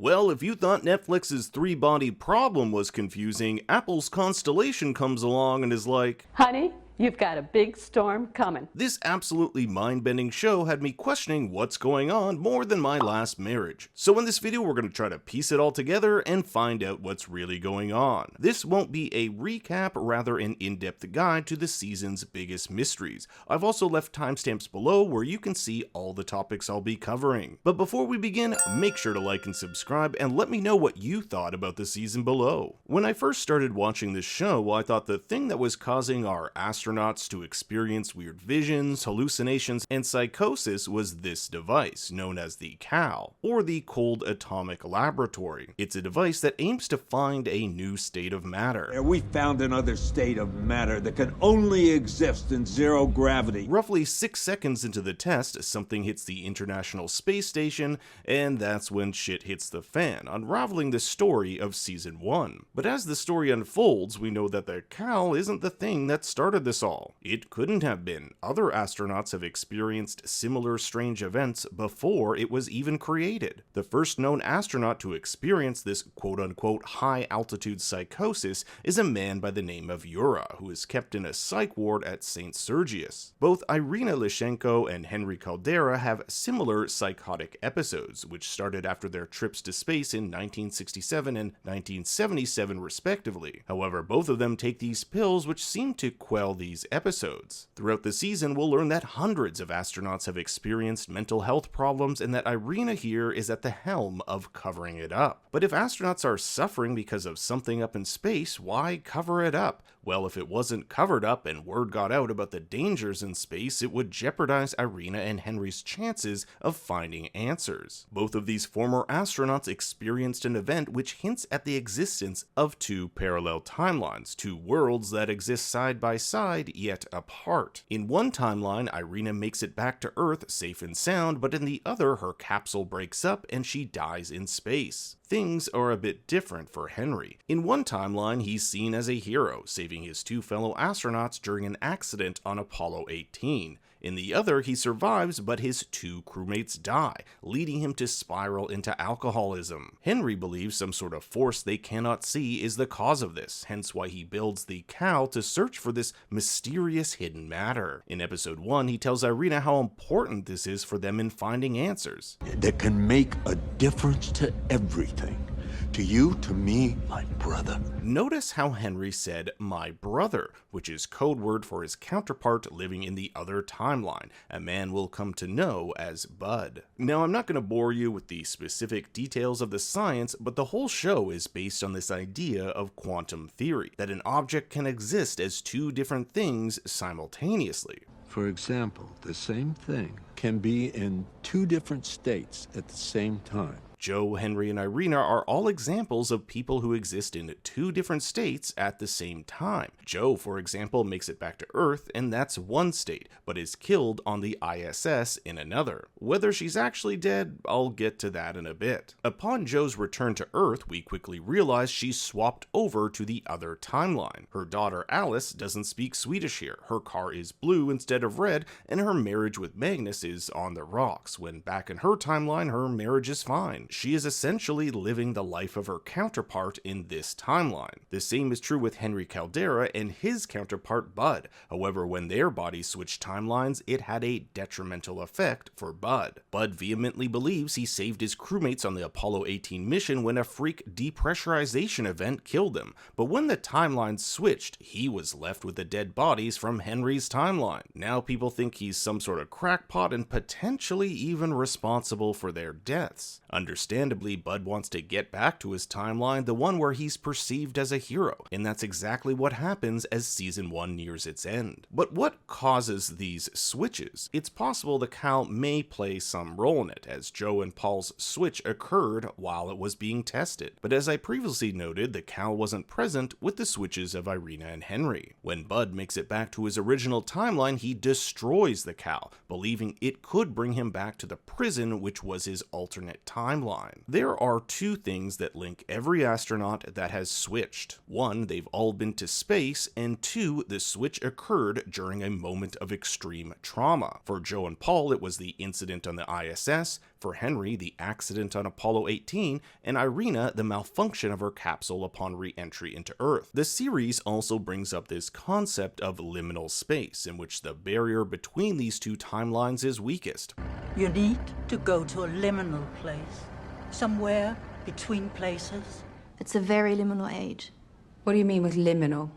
Well, if you thought Netflix's three-body problem was confusing, Apple's Constellation comes along and is like, Honey, you've got a big storm coming. This absolutely mind-bending show had me questioning what's going on more than my last marriage. So in this video, we're going to try to piece it all together and find out what's really going on. This won't be a recap, rather an in-depth guide to the season's biggest mysteries. I've also left timestamps below where you can see all the topics I'll be covering. But before we begin, make sure to like and subscribe and let me know what you thought about the season below. When I first started watching this show, I thought the thing that was causing our astronauts to experience weird visions, hallucinations, and psychosis was this device, known as the CAL, or the Cold Atomic Laboratory. It's a device that aims to find a new state of matter. We found another state of matter that can only exist in zero gravity. Roughly 6 seconds into the test, something hits the International Space Station, and that's when shit hits the fan, unraveling the story of Season 1. But as the story unfolds, we know that the CAL isn't the thing that started this all. It couldn't have been. Other astronauts have experienced similar strange events before it was even created. The first known astronaut to experience this quote-unquote high-altitude psychosis is a man by the name of Yura, who is kept in a psych ward at St. Sergius. Both Irena Lishenko and Henry Caldera have similar psychotic episodes, which started after their trips to space in 1967 and 1977 respectively. However, both of them take these pills which seem to quell these episodes. Throughout the season, we'll learn that hundreds of astronauts have experienced mental health problems and that Irena here is at the helm of covering it up. But if astronauts are suffering because of something up in space, why cover it up? Well, if it wasn't covered up and word got out about the dangers in space, it would jeopardize Irena and Henry's chances of finding answers. Both of these former astronauts experienced an event which hints at the existence of two parallel timelines, two worlds that exist side by side yet apart. In one timeline, Irena makes it back to Earth safe and sound, but in the other, her capsule breaks up and she dies in space. Things are a bit different for Henry. In one timeline, he's seen as a hero, saving his two fellow astronauts during an accident on Apollo 18. In the other, he survives, but his two crewmates die, leading him to spiral into alcoholism. Henry believes some sort of force they cannot see is the cause of this, hence why he builds the CAL to search for this mysterious hidden matter. In episode 1, he tells Irena how important this is for them in finding answers. That can make a difference to everything. To you, to me, my brother. Notice how Henry said my brother, which is code word for his counterpart living in the other timeline, a man we'll come to know as Bud. Now, I'm not going to bore you with the specific details of the science, but the whole show is based on this idea of quantum theory, that an object can exist as two different things simultaneously. For example, the same thing can be in two different states at the same time. Jo, Henry, and Irena are all examples of people who exist in two different states at the same time. Jo, for example, makes it back to Earth, and that's one state, but is killed on the ISS in another. Whether she's actually dead, I'll get to that in a bit. Upon Jo's return to Earth, we quickly realize she's swapped over to the other timeline. Her daughter Alice doesn't speak Swedish here, her car is blue instead of red, and her marriage with Magnus is on the rocks, when back in her timeline, her marriage is fine. She is essentially living the life of her counterpart in this timeline. The same is true with Henry Caldera and his counterpart Bud. However, when their bodies switched timelines, it had a detrimental effect for Bud. Bud vehemently believes he saved his crewmates on the Apollo 18 mission when a freak depressurization event killed them, but when the timelines switched, he was left with the dead bodies from Henry's timeline. Now people think he's some sort of crackpot and potentially even responsible for their deaths. Understandably, Bud wants to get back to his timeline, the one where he's perceived as a hero, and that's exactly what happens as Season 1 nears its end. But what causes these switches? It's possible the CAL may play some role in it, as Jo and Paul's switch occurred while it was being tested. But as I previously noted, the CAL wasn't present with the switches of Irena and Henry. When Bud makes it back to his original timeline, he destroys the CAL, believing it could bring him back to the prison which was his alternate timeline. There are two things that link every astronaut that has switched. One, they've all been to space, and two, the switch occurred during a moment of extreme trauma. For Jo and Paul, it was the incident on the ISS. For Henry, the accident on Apollo 18, and Irena, the malfunction of her capsule upon re-entry into Earth. The series also brings up this concept of liminal space, in which the barrier between these two timelines is weakest. You need to go to a liminal place, somewhere between places. It's a very liminal age. What do you mean with liminal?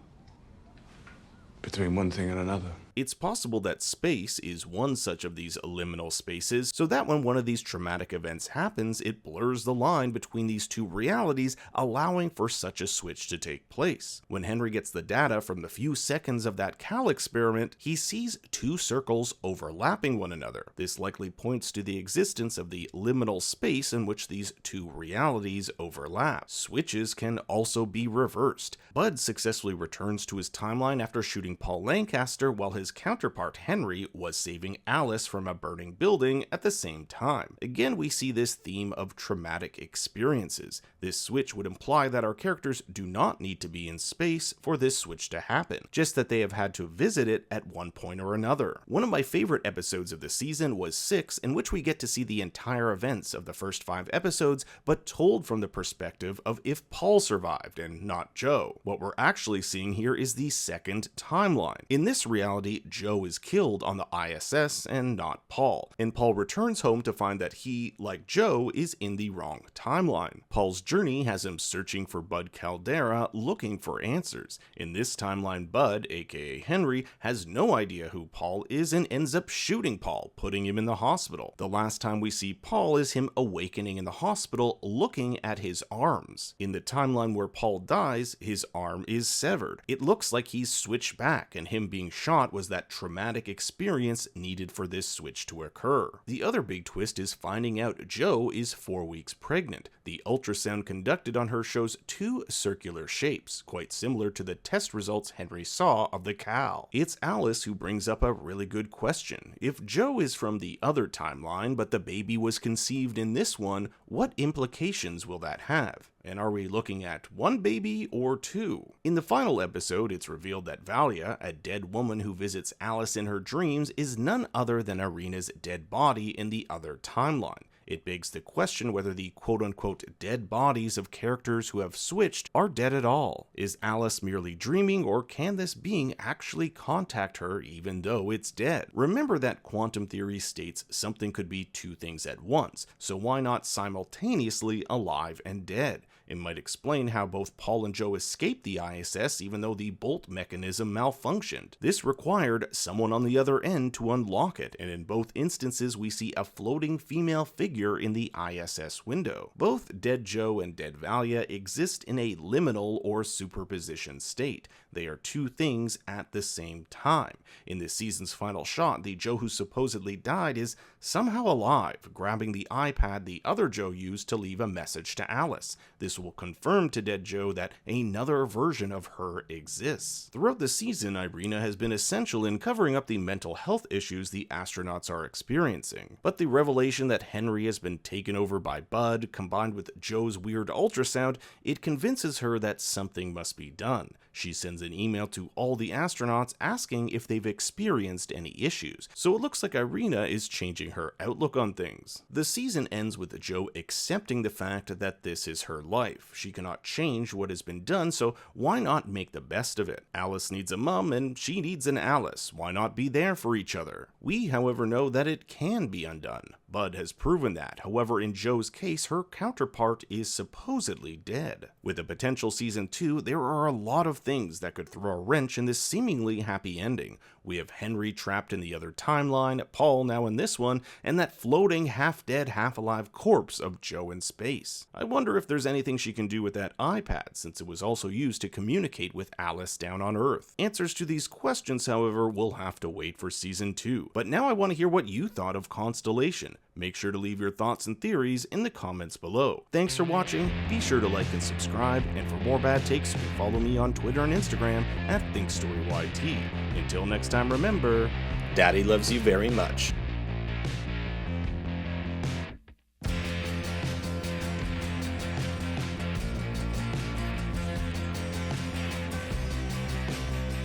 Between one thing and another. It's possible that space is one such of these liminal spaces, so that when one of these traumatic events happens, it blurs the line between these two realities, allowing for such a switch to take place. When Henry gets the data from the few seconds of that Cal experiment, he sees two circles overlapping one another. This likely points to the existence of the liminal space in which these two realities overlap. Switches can also be reversed. Bud successfully returns to his timeline after shooting Paul Lancaster, while his counterpart Henry was saving Alice from a burning building at the same time. Again, we see this theme of traumatic experiences. This switch would imply that our characters do not need to be in space for this switch to happen, just that they have had to visit it at one point or another. One of my favorite episodes of the season was 6, in which we get to see the entire events of the first 5 episodes, but told from the perspective of if Paul survived and not Jo. What we're actually seeing here is the second timeline. In this reality, Jo is killed on the ISS and not Paul, and Paul returns home to find that he, like Jo, is in the wrong timeline. Paul's journey has him searching for Bud Caldera, looking for answers. In this timeline, Bud, aka Henry, has no idea who Paul is and ends up shooting Paul, putting him in the hospital. The last time we see Paul is him awakening in the hospital, looking at his arms. In the timeline where Paul dies, his arm is severed. It looks like he's switched back, and him being shot was that traumatic experience needed for this switch to occur. The other big twist is finding out Jo is 4 weeks pregnant. The ultrasound conducted on her shows 2 circular shapes, quite similar to the test results Henry saw of the Cal. It's Alice who brings up a really good question. If Jo is from the other timeline, but the baby was conceived in this one, what implications will that have? And are we looking at 1 baby or 2? In the final episode, it's revealed that Valya, a dead woman who visits Alice in her dreams, is none other than Irena's dead body in the other timeline. It begs the question whether the quote-unquote dead bodies of characters who have switched are dead at all. Is Alice merely dreaming, or can this being actually contact her even though it's dead? Remember that quantum theory states something could be 2 things at once, so why not simultaneously alive and dead? It might explain how both Paul and Jo escaped the ISS even though the bolt mechanism malfunctioned. This required someone on the other end to unlock it, and in both instances we see a floating female figure in the ISS window. Both Dead Jo and Dead Valya exist in a liminal or superposition state. They are 2 things at the same time. In this season's final shot, the Jo who supposedly died is somehow alive, grabbing the iPad the other Jo used to leave a message to Alice. This will confirm to Dead Jo that another version of her exists. Throughout the season, Irena has been essential in covering up the mental health issues the astronauts are experiencing. But the revelation that Henry has been taken over by Bud, combined with Jo's weird ultrasound, it convinces her that something must be done. She sends an email to all the astronauts asking if they've experienced any issues, so it looks like Irena is changing her outlook on things. The season ends with Jo accepting the fact that this is her life. She cannot change what has been done, so why not make the best of it? Alice needs a mum and she needs an Alice. Why not be there for each other? We, however, know that it can be undone. Bud has proven that. However, in Jo's case, her counterpart is supposedly dead. With a potential season 2, there are a lot of things that could throw a wrench in this seemingly happy ending. We have Henry trapped in the other timeline, Paul now in this one, and that floating half-dead, half-alive corpse of Jo in space. I wonder if there's anything she can do with that iPad, since it was also used to communicate with Alice down on Earth. Answers to these questions, however, will have to wait for season 2. But now I want to hear what you thought of Constellation. Make sure to leave your thoughts and theories in the comments below. Thanks for watching, be sure to like and subscribe, and for more bad takes, you can follow me on Twitter and Instagram at ThinkStoryYT. Until next time, remember, Daddy loves you very much.